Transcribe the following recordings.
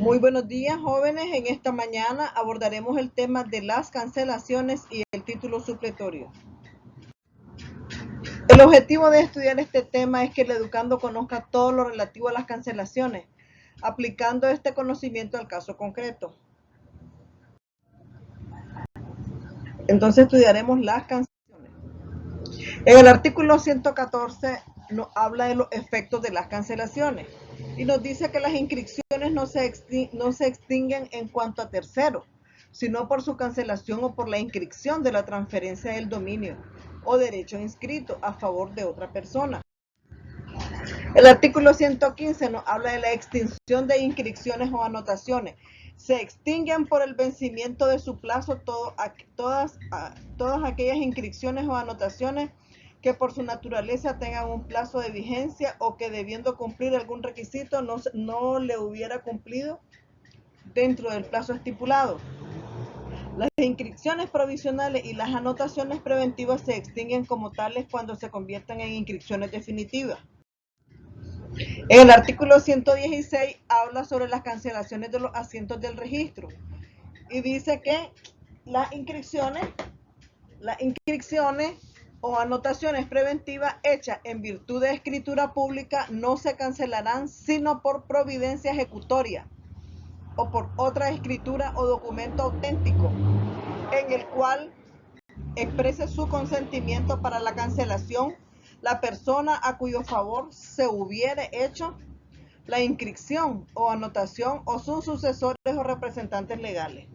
Muy buenos días, jóvenes. En esta mañana abordaremos el tema de las cancelaciones y el título supletorio. El objetivo de estudiar este tema es que el educando conozca todo lo relativo a las cancelaciones, aplicando este conocimiento al caso concreto. Entonces estudiaremos las cancelaciones. En el artículo 114 nos habla de los efectos de las cancelaciones y nos dice que las inscripciones no se extinguen en cuanto a terceros, sino por su cancelación o por la inscripción de la transferencia del dominio o derecho inscrito a favor de otra persona. El artículo 115 nos habla de la extinción de inscripciones o anotaciones. Se extinguen por el vencimiento de su plazo todas aquellas inscripciones o anotaciones que por su naturaleza tengan un plazo de vigencia o que debiendo cumplir algún requisito no le hubiera cumplido dentro del plazo estipulado. Las inscripciones provisionales y las anotaciones preventivas se extinguen como tales cuando se conviertan en inscripciones definitivas. En el artículo 116 habla sobre las cancelaciones de los asientos del registro y dice que las inscripciones o anotaciones preventivas hechas en virtud de escritura pública no se cancelarán sino por providencia ejecutoria o por otra escritura o documento auténtico en el cual exprese su consentimiento para la cancelación la persona a cuyo favor se hubiere hecho la inscripción o anotación o sus sucesores o representantes legales.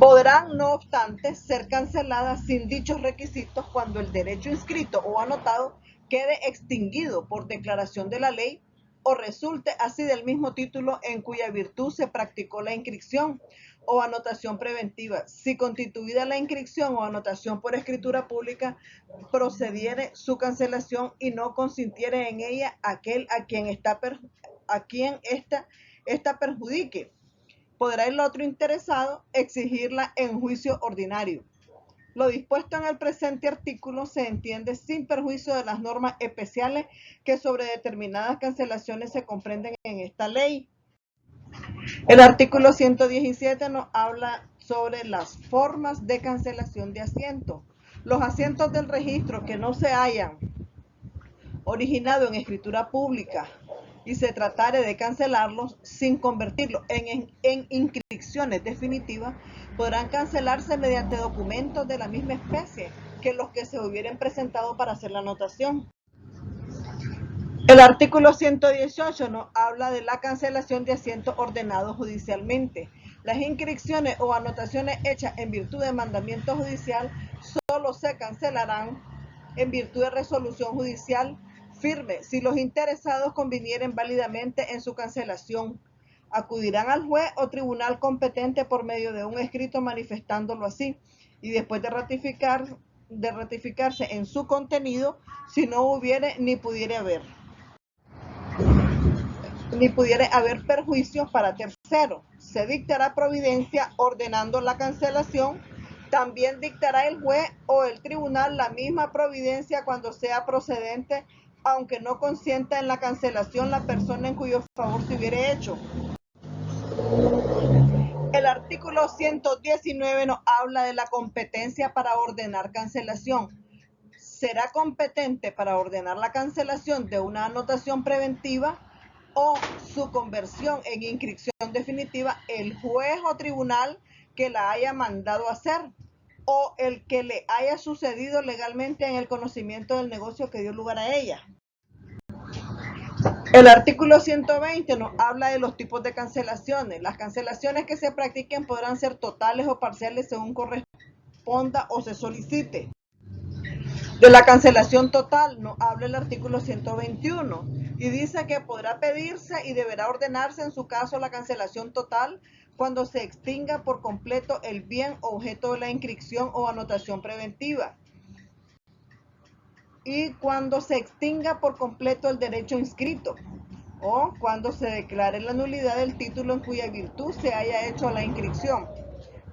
Podrán, no obstante, ser canceladas sin dichos requisitos cuando el derecho inscrito o anotado quede extinguido por declaración de la ley o resulte así del mismo título en cuya virtud se practicó la inscripción o anotación preventiva. Si constituida la inscripción o anotación por escritura pública, procediere su cancelación y no consintiere en ella aquel a quien esta perjudique, podrá el otro interesado exigirla en juicio ordinario. Lo dispuesto en el presente artículo se entiende sin perjuicio de las normas especiales que sobre determinadas cancelaciones se comprenden en esta ley. El artículo 117 nos habla sobre las formas de cancelación de asientos. Los asientos del registro que no se hayan originado en escritura pública y se tratare de cancelarlos sin convertirlos en inscripciones definitivas, podrán cancelarse mediante documentos de la misma especie que los que se hubieran presentado para hacer la anotación. El artículo 118 nos habla de la cancelación de asientos ordenados judicialmente. Las inscripciones o anotaciones hechas en virtud de mandamiento judicial solo se cancelarán en virtud de resolución judicial firme si los interesados convinieren válidamente en su cancelación. Acudirán al juez o tribunal competente por medio de un escrito manifestándolo así y después de ratificarse en su contenido, si no hubiere ni pudiere haber perjuicios para terceros, se dictará providencia ordenando la cancelación. También dictará el juez o el tribunal la misma providencia cuando sea procedente, aunque no consienta en la cancelación la persona en cuyo favor se hubiere hecho. El artículo 119 nos habla de la competencia para ordenar cancelación. Será competente para ordenar la cancelación de una anotación preventiva o su conversión en inscripción definitiva el juez o tribunal que la haya mandado hacer o el que le haya sucedido legalmente en el conocimiento del negocio que dio lugar a ella. El artículo 120 nos habla de los tipos de cancelaciones. Las cancelaciones que se practiquen podrán ser totales o parciales según corresponda o se solicite. De la cancelación total nos habla el artículo 121 y dice que podrá pedirse y deberá ordenarse en su caso la cancelación total cuando se extinga por completo el bien objeto de la inscripción o anotación preventiva y cuando se extinga por completo el derecho inscrito o cuando se declare la nulidad del título en cuya virtud se haya hecho la inscripción.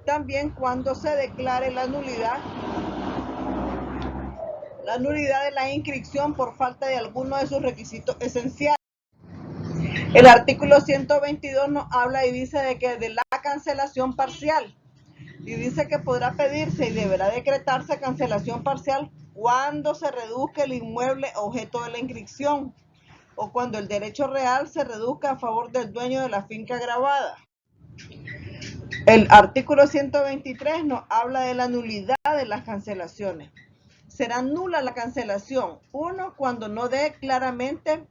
También cuando se declare la nulidad de la inscripción por falta de alguno de sus requisitos esenciales. El artículo 122 nos habla y dice de que de la cancelación parcial, y dice que podrá pedirse y deberá decretarse cancelación parcial cuando se reduzca el inmueble objeto de la inscripción o cuando el derecho real se reduzca a favor del dueño de la finca gravada. El artículo 123 nos habla de la nulidad de las cancelaciones. Será nula la cancelación, 1, cuando no dé claramente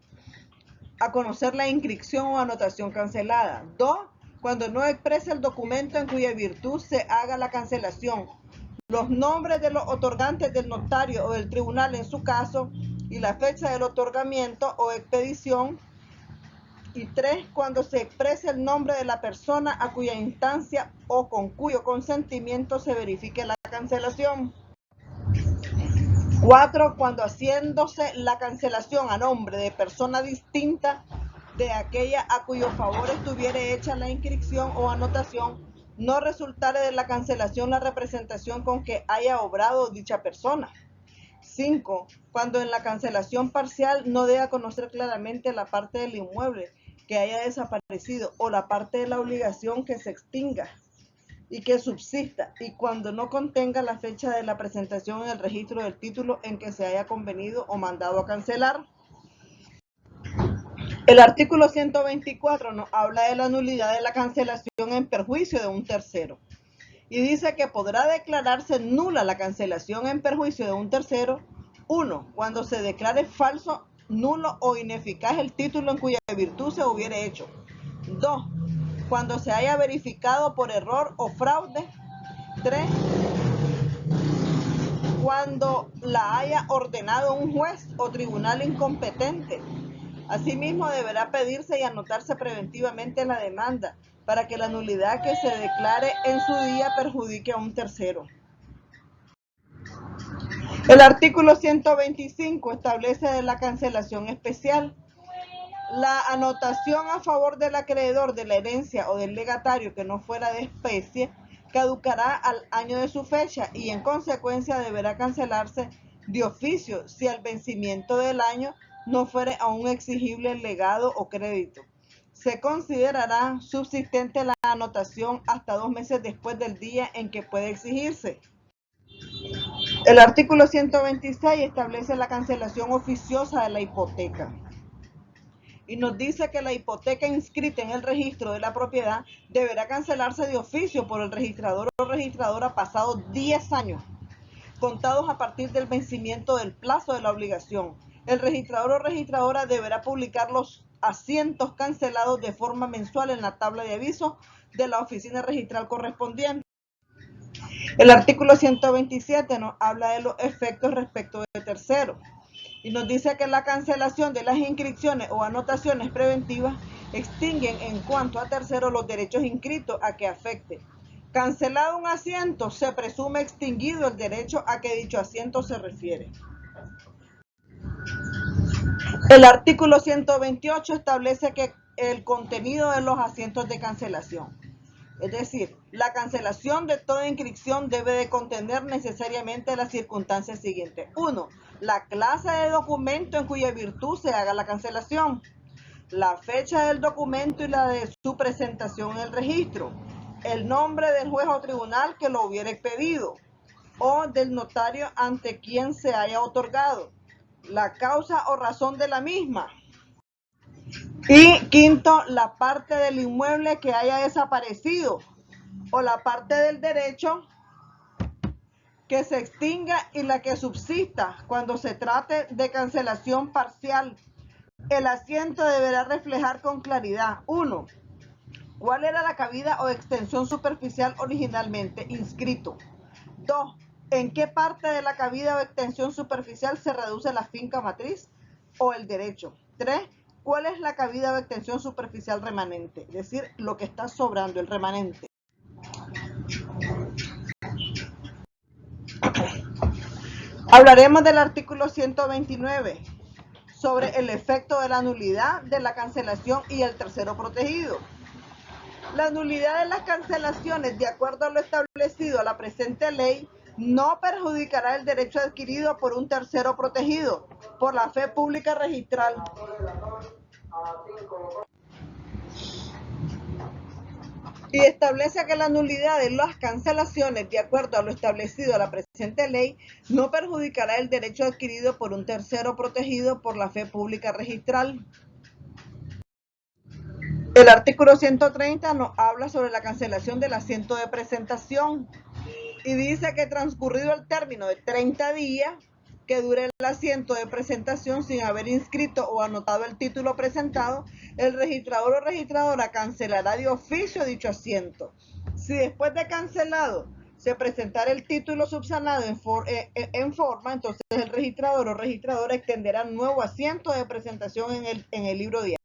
a conocer la inscripción o anotación cancelada. 2, cuando no exprese el documento en cuya virtud se haga la cancelación, los nombres de los otorgantes del notario o del tribunal en su caso y la fecha del otorgamiento o expedición. Y 3, cuando se exprese el nombre de la persona a cuya instancia o con cuyo consentimiento se verifique la cancelación. 4, cuando haciéndose la cancelación a nombre de persona distinta de aquella a cuyo favor estuviere hecha la inscripción o anotación, no resultare de la cancelación la representación con que haya obrado dicha persona. 5, cuando en la cancelación parcial no dé a conocer claramente la parte del inmueble que haya desaparecido o la parte de la obligación que se extinga y que subsista, y cuando no contenga la fecha de la presentación en el registro del título en que se haya convenido o mandado a cancelar. El artículo 124 nos habla de la nulidad de la cancelación en perjuicio de un tercero y dice que podrá declararse nula la cancelación en perjuicio de un tercero, 1, cuando se declare falso, nulo o ineficaz el título en cuya virtud se hubiere hecho. 2, cuando se haya verificado por error o fraude. 3, cuando la haya ordenado un juez o tribunal incompetente. Asimismo, deberá pedirse y anotarse preventivamente la demanda para que la nulidad que se declare en su día perjudique a un tercero. El artículo 125 establece de la cancelación especial. La anotación a favor del acreedor de la herencia o del legatario que no fuera de especie caducará al año de su fecha y en consecuencia deberá cancelarse de oficio si al vencimiento del año no fuere aún exigible el legado o crédito. Se considerará subsistente la anotación hasta 2 meses después del día en que puede exigirse. El artículo 126 establece la cancelación oficiosa de la hipoteca y nos dice que la hipoteca inscrita en el registro de la propiedad deberá cancelarse de oficio por el registrador o registradora pasados 10 años, contados a partir del vencimiento del plazo de la obligación. El registrador o registradora deberá publicar los asientos cancelados de forma mensual en la tabla de aviso de la oficina registral correspondiente. El artículo 127 nos habla de los efectos respecto de terceros y nos dice que la cancelación de las inscripciones o anotaciones preventivas extinguen en cuanto a terceros los derechos inscritos a que afecte. Cancelado un asiento, se presume extinguido el derecho a que dicho asiento se refiere. El artículo 128 establece que el contenido de los asientos de cancelación. Es decir, la cancelación de toda inscripción debe de contener necesariamente las circunstancias siguientes. 1. La clase de documento en cuya virtud se haga la cancelación. La fecha del documento y la de su presentación en el registro. El nombre del juez o tribunal que lo hubiera expedido o del notario ante quien se haya otorgado. La causa o razón de la misma. Y quinto, la parte del inmueble que haya desaparecido o la parte del derecho que se extinga y la que subsista cuando se trate de cancelación parcial. El asiento deberá reflejar con claridad: 1. ¿Cuál era la cabida o extensión superficial originalmente inscrito? 2. ¿En qué parte de la cabida o extensión superficial se reduce la finca matriz o el derecho? 3. ¿Cuál es la cabida o extensión superficial remanente? Es decir, lo que está sobrando, el remanente. Hablaremos del artículo 129 sobre el efecto de la nulidad de la cancelación y el tercero protegido. La nulidad de las cancelaciones, de acuerdo a lo establecido a la presente ley, no perjudicará el derecho adquirido por un tercero protegido por la fe pública registral. y establece que la nulidad de las cancelaciones, de acuerdo a lo establecido en la presente ley, no perjudicará el derecho adquirido por un tercero protegido por la fe pública registral. El artículo 130 nos habla sobre la cancelación del asiento de presentación y dice que transcurrido el término de 30 días que dure el asiento de presentación sin haber inscrito o anotado el título presentado, el registrador o registradora cancelará de oficio dicho asiento. Si después de cancelado se presentara el título subsanado en forma, entonces el registrador o registradora extenderá nuevo asiento de presentación en el libro diario.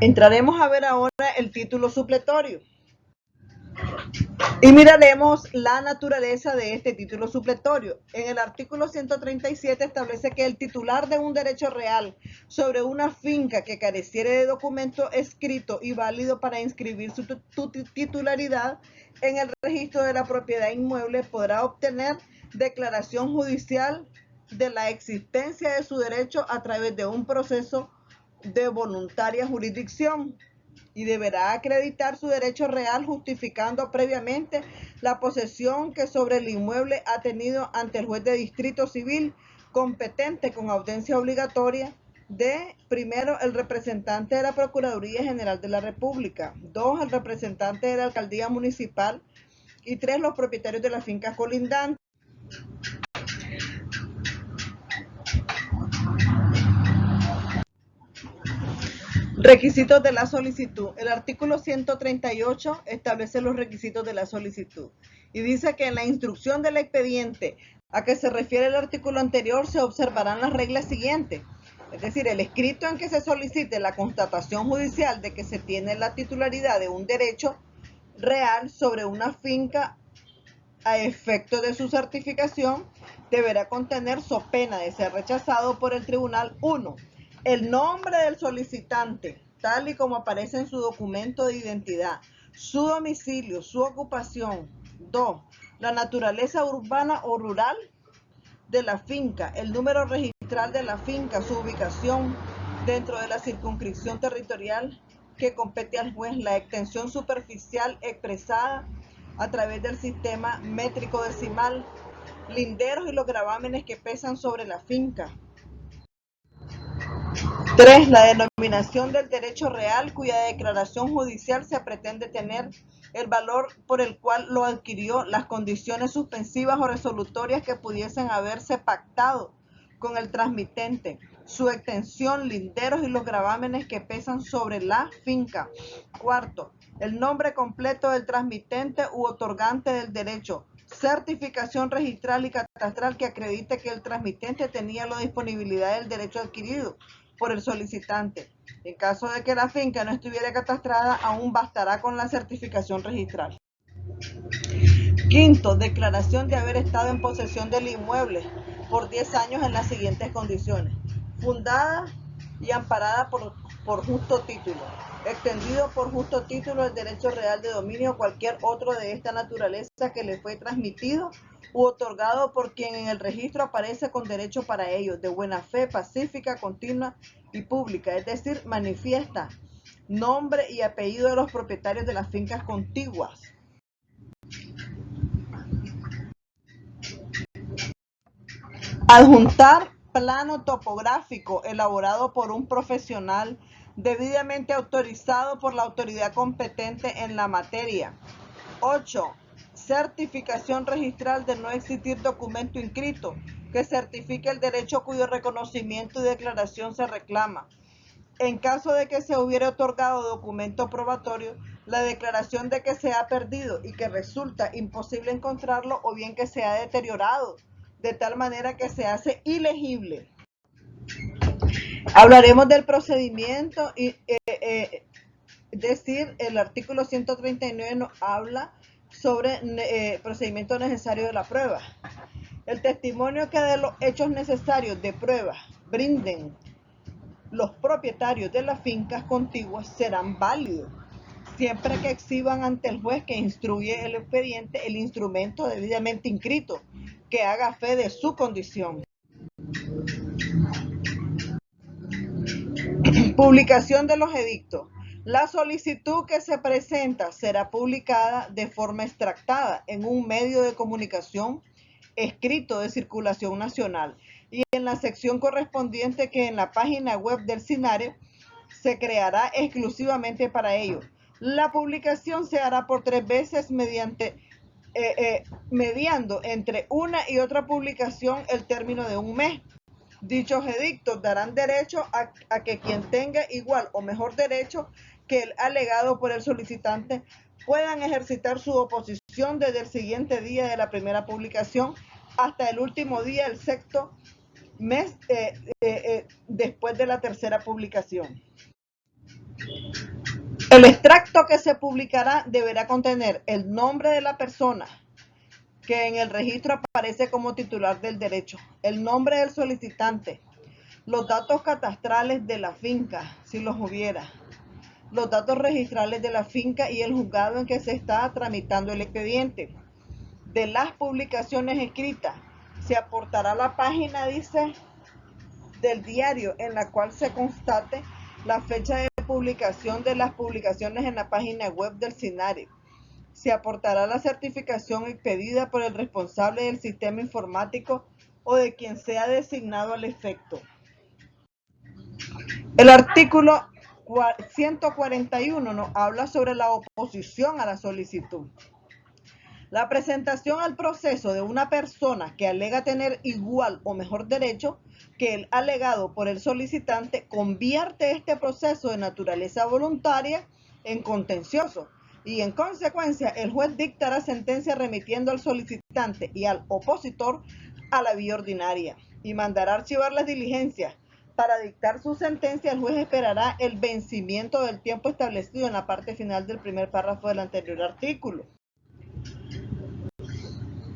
Entraremos a ver ahora el título supletorio. Y miraremos la naturaleza de este título supletorio. En el artículo 137 establece que el titular de un derecho real sobre una finca que careciere de documento escrito y válido para inscribir su titularidad en el registro de la propiedad inmueble podrá obtener declaración judicial de la existencia de su derecho a través de un proceso de voluntaria jurisdicción y deberá acreditar su derecho real justificando previamente la posesión que sobre el inmueble ha tenido ante el juez de distrito civil competente con audiencia obligatoria de, primero, el representante de la Procuraduría General de la República, 2, el representante de la Alcaldía Municipal y 3, los propietarios de las fincas colindantes. Requisitos de la solicitud. El artículo 138 establece los requisitos de la solicitud y dice que en la instrucción del expediente a que se refiere el artículo anterior se observarán las reglas siguientes. Es decir, el escrito en que se solicite la constatación judicial de que se tiene la titularidad de un derecho real sobre una finca a efecto de su certificación deberá contener, so pena de ser rechazado por el tribunal, 1. El nombre del solicitante, tal y como aparece en su documento de identidad, su domicilio, su ocupación. 2. La naturaleza urbana o rural de la finca, el número registral de la finca, su ubicación dentro de la circunscripción territorial que compete al juez, la extensión superficial expresada a través del sistema métrico decimal, linderos y los gravámenes que pesan sobre la finca. 3. La denominación del derecho real cuya declaración judicial se pretende tener, el valor por el cual lo adquirió, las condiciones suspensivas o resolutorias que pudiesen haberse pactado con el transmitente, su extensión, linderos y los gravámenes que pesan sobre la finca. 4. El nombre completo del transmitente u otorgante del derecho, certificación registral y catastral que acredite que el transmitente tenía la disponibilidad del derecho adquirido por el solicitante. En caso de que la finca no estuviera catastrada, aún bastará con la certificación registral. 5. Declaración de haber estado en posesión del inmueble por 10 años en las siguientes condiciones: fundada y amparada por justo título, extendido por justo título el derecho real de dominio o cualquier otro de esta naturaleza que le fue transmitido u otorgado por quien en el registro aparece con derecho para ello, de buena fe, pacífica, continua y pública, es decir, manifiesta, nombre y apellido de los propietarios de las fincas contiguas. Adjuntar plano topográfico elaborado por un profesional debidamente autorizado por la autoridad competente en la materia. 8. Certificación registral de no existir documento inscrito que certifique el derecho cuyo reconocimiento y declaración se reclama. En caso de que se hubiera otorgado documento probatorio, la declaración de que se ha perdido y que resulta imposible encontrarlo o bien que se ha deteriorado de tal manera que se hace ilegible. Hablaremos del procedimiento y decir, el artículo 139 nos habla sobre procedimiento necesario de la prueba. El testimonio que de los hechos necesarios de prueba brinden los propietarios de las fincas contiguas serán válidos, siempre que exhiban ante el juez que instruye el expediente el instrumento debidamente inscrito, que haga fe de su condición. Publicación de los edictos. La solicitud que se presenta será publicada de forma extractada en un medio de comunicación escrito de circulación nacional y en la sección correspondiente que en la página web del SINARE se creará exclusivamente para ello. La publicación se hará por 3 veces mediando entre una y otra publicación el término de un mes. Dichos edictos darán derecho a que quien tenga igual o mejor derecho que el alegado por el solicitante puedan ejercitar su oposición desde el siguiente día de la primera publicación hasta el último día del sexto mes después de la tercera publicación. El extracto que se publicará deberá contener el nombre de la persona que en el registro aparece como titular del derecho, el nombre del solicitante, los datos catastrales de la finca, si los hubiera, los datos registrales de la finca y el juzgado en que se está tramitando el expediente. De las publicaciones escritas, se aportará la página, dice, del diario en la cual se constate la fecha de publicación de las publicaciones en la página web del SINARE. Se aportará la certificación expedida por el responsable del sistema informático o de quien sea designado al efecto. El artículo 141 nos habla sobre la oposición a la solicitud. La presentación al proceso de una persona que alega tener igual o mejor derecho que el alegado por el solicitante convierte este proceso de naturaleza voluntaria en contencioso y en consecuencia el juez dictará sentencia remitiendo al solicitante y al opositor a la vía ordinaria y mandará archivar las diligencias. Para dictar su sentencia, el juez esperará el vencimiento del tiempo establecido en la parte final del primer párrafo del anterior artículo.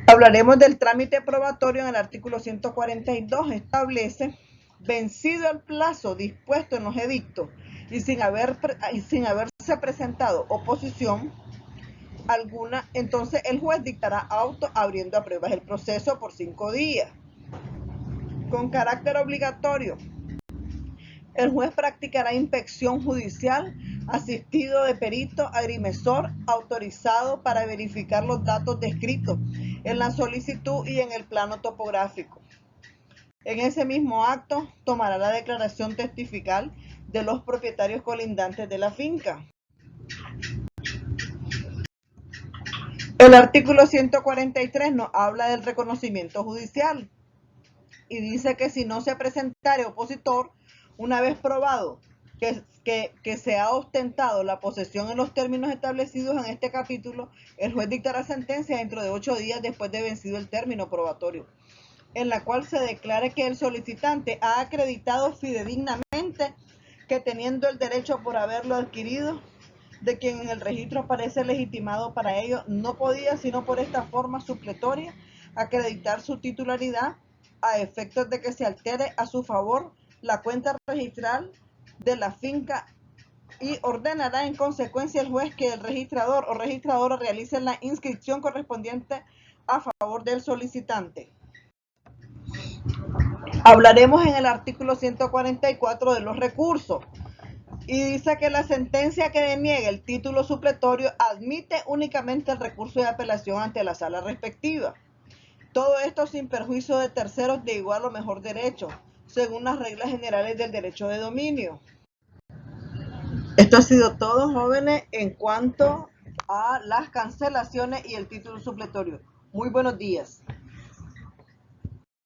Hablaremos del trámite probatorio en el artículo 142. Establece, vencido el plazo dispuesto en los edictos y sin haberse presentado oposición alguna, entonces el juez dictará auto abriendo a pruebas el proceso por 5 días. Con carácter obligatorio, el juez practicará inspección judicial asistido de perito agrimensor autorizado para verificar los datos descritos en la solicitud y en el plano topográfico. En ese mismo acto tomará la declaración testifical de los propietarios colindantes de la finca. El artículo 143 nos habla del reconocimiento judicial y dice que si no se presentare opositor, una vez probado que se ha ostentado la posesión en los términos establecidos en este capítulo, el juez dictará sentencia dentro de 8 días después de vencido el término probatorio, en la cual se declare que el solicitante ha acreditado fidedignamente que teniendo el derecho por haberlo adquirido, de quien en el registro aparece legitimado para ello, no podía, sino por esta forma supletoria, acreditar su titularidad a efectos de que se altere a su favor la cuenta registral de la finca y ordenará en consecuencia el juez que el registrador o registradora realicen la inscripción correspondiente a favor del solicitante. Hablaremos en el artículo 144 de los recursos y dice que la sentencia que deniegue el título supletorio admite únicamente el recurso de apelación ante la sala respectiva. Todo esto sin perjuicio de terceros de igual o mejor derecho, según las reglas generales del derecho de dominio. Esto ha sido todo, jóvenes, en cuanto a las cancelaciones y el título supletorio. Muy buenos días.